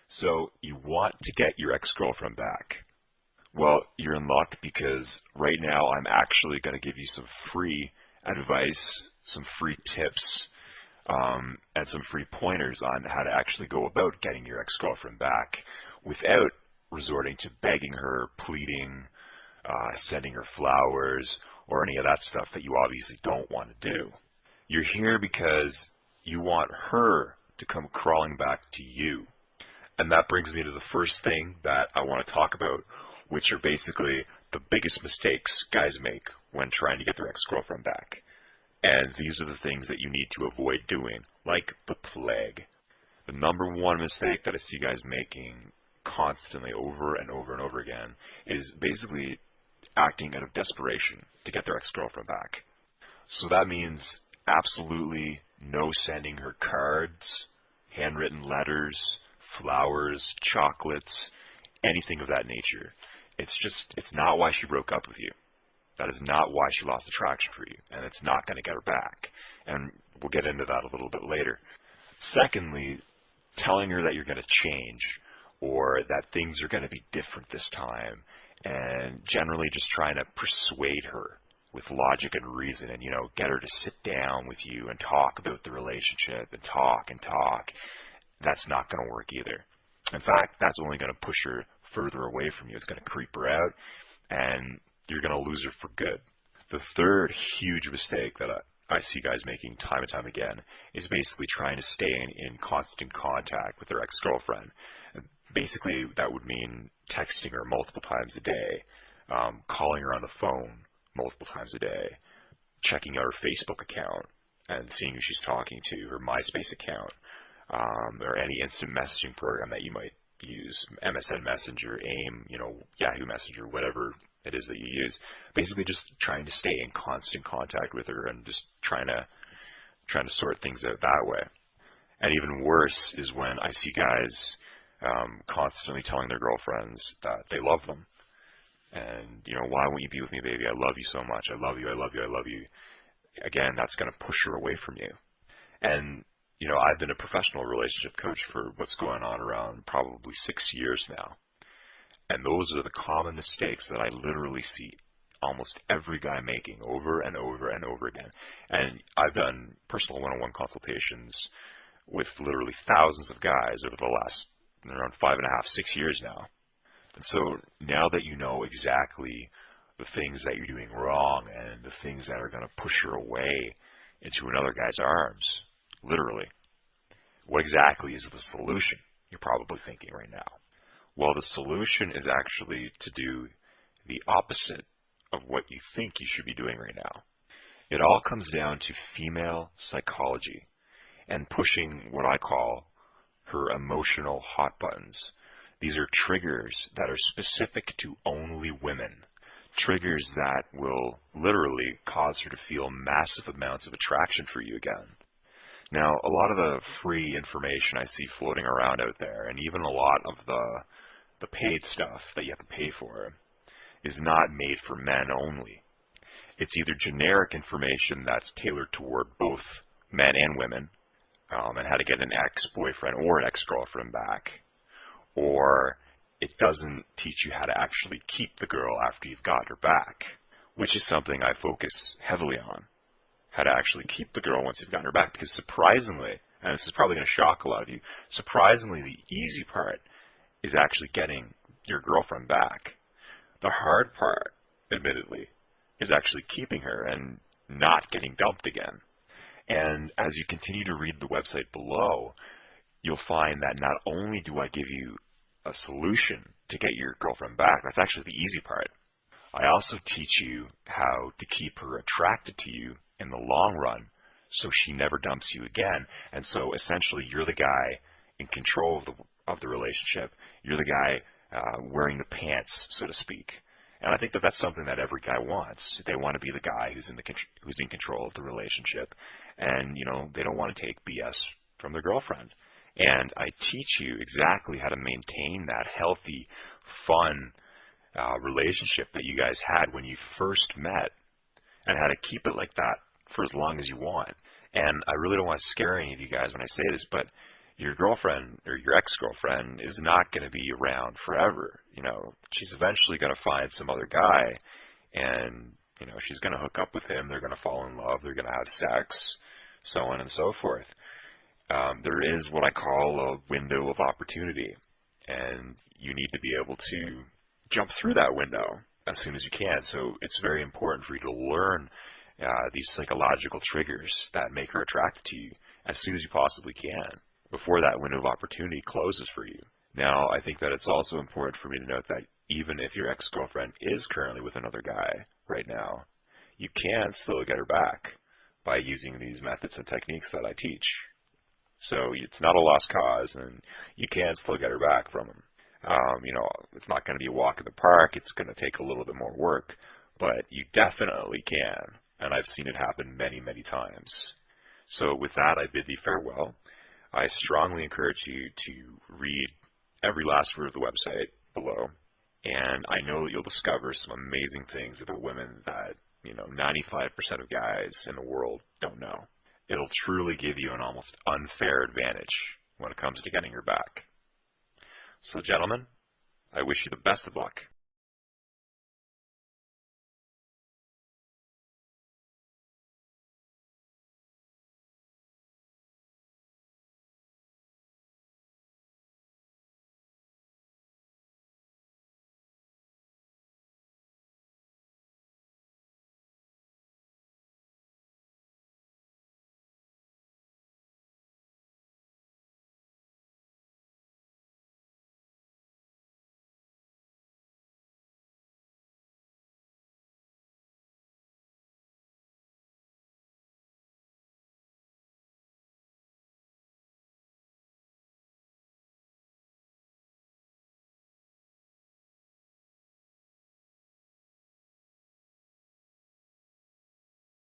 So you want to get your ex-girlfriend back. Well, you're in luck because right now I'm actually going to give you some free advice, some free tips, and some free pointers on how to actually go about getting your ex-girlfriend back without resorting to begging her, pleading, sending her flowers, or any of that stuff that you obviously don't want to do. You're here because you want her to come crawling back to you. And that brings me to the first thing that I want to talk about, which are basically the biggest mistakes guys make when trying to get their ex-girlfriend back. And these are the things that you need to avoid doing, like the plague. The number one mistake that I see guys making constantly over and over and over again is basically acting out of desperation to get their ex-girlfriend back. So that means absolutely no sending her cards, handwritten letters, flowers, chocolates, anything of that nature. It's not why she broke up with you. That is not why she lost attraction for you, and it's not going to get her back. And we'll get into that a little bit later. Secondly, telling her that you're going to change or that things are going to be different this time, and generally just trying to persuade her with logic and reason and, get her to sit down with you and talk about the relationship and talk and talk. That's not going to work either. In fact, that's only going to push her further away from you. It's going to creep her out, and you're going to lose her for good. The third huge mistake that I see guys making time and time again is basically trying to stay in constant contact with their ex-girlfriend. Basically, that would mean texting her multiple times a day, calling her on the phone multiple times a day, checking out her Facebook account and seeing who she's talking to, her MySpace account, or any instant messaging program that you might use, MSN Messenger, AIM, Yahoo Messenger, whatever it is that you use. Basically just trying to stay in constant contact with her and just trying to sort things out that way. And even worse is when I see guys constantly telling their girlfriends that they love them. And, why won't you be with me, baby? I love you so much. I love you, I love you, I love you. Again, that's going to push her away from you. And, I've been a professional relationship coach for what's going on around probably 6 years now. And those are the common mistakes that I literally see almost every guy making over and over and over again. And I've done personal one-on-one consultations with literally thousands of guys over the last around 5.5, 6 years now. And so now that you know exactly the things that you're doing wrong and the things that are going to push her away into another guy's arms, literally, what exactly is the solution? You're probably thinking right now. Well, the solution is actually to do the opposite of what you think you should be doing right now. It all comes down to female psychology and pushing what I call her emotional hot buttons. These are triggers that are specific to only women. Triggers that will literally cause her to feel massive amounts of attraction for you again. Now, a lot of the free information I see floating around out there, and even a lot of the paid stuff that you have to pay for, is not made for men only. It's either generic information that's tailored toward both men and women, and how to get an ex-boyfriend or an ex-girlfriend back, or it doesn't teach you how to actually keep the girl after you've got her back, which is something I focus heavily on, how to actually keep the girl once you've gotten her back, because surprisingly, and this is probably going to shock a lot of you, surprisingly the easy part is actually getting your girlfriend back. The hard part, admittedly, is actually keeping her and not getting dumped again. And as you continue to read the website below, you'll find that not only do I give you a solution to get your girlfriend back, that's actually the easy part, I also teach you how to keep her attracted to you in the long run so she never dumps you again. And so essentially you're the guy in control of the relationship. You're the guy wearing the pants, so to speak. And I think that that's something that every guy wants. They want to be the guy who's in control of the relationship, and they don't want to take BS from their girlfriend. And I teach you exactly how to maintain that healthy, fun relationship that you guys had when you first met, and how to keep it like that for as long as you want. And I really don't want to scare any of you guys when I say this, but your girlfriend or your ex-girlfriend is not going to be around forever. You know, she's eventually going to find some other guy, and you know, she's going to hook up with him. They're going to fall in love. They're going to have sex, so on and so forth. There is what I call a window of opportunity, and you need to be able to jump through that window as soon as you can. So it's very important for you to learn these psychological triggers that make her attracted to you as soon as you possibly can, before that window of opportunity closes for you. Now, I think that it's also important for me to note that even if your ex-girlfriend is currently with another guy right now, you can still get her back by using these methods and techniques that I teach. So it's not a lost cause, and you can still get her back from him. You know, it's not going to be a walk in the park. It's going to take a little bit more work, but you definitely can, and I've seen it happen many, many times. So with that, I bid thee farewell. I strongly encourage you to read every last word of the website below, and I know that you'll discover some amazing things about women that, you know, 95% of guys in the world don't know. It'll truly give you an almost unfair advantage when it comes to getting her back. So, gentlemen, I wish you the best of luck.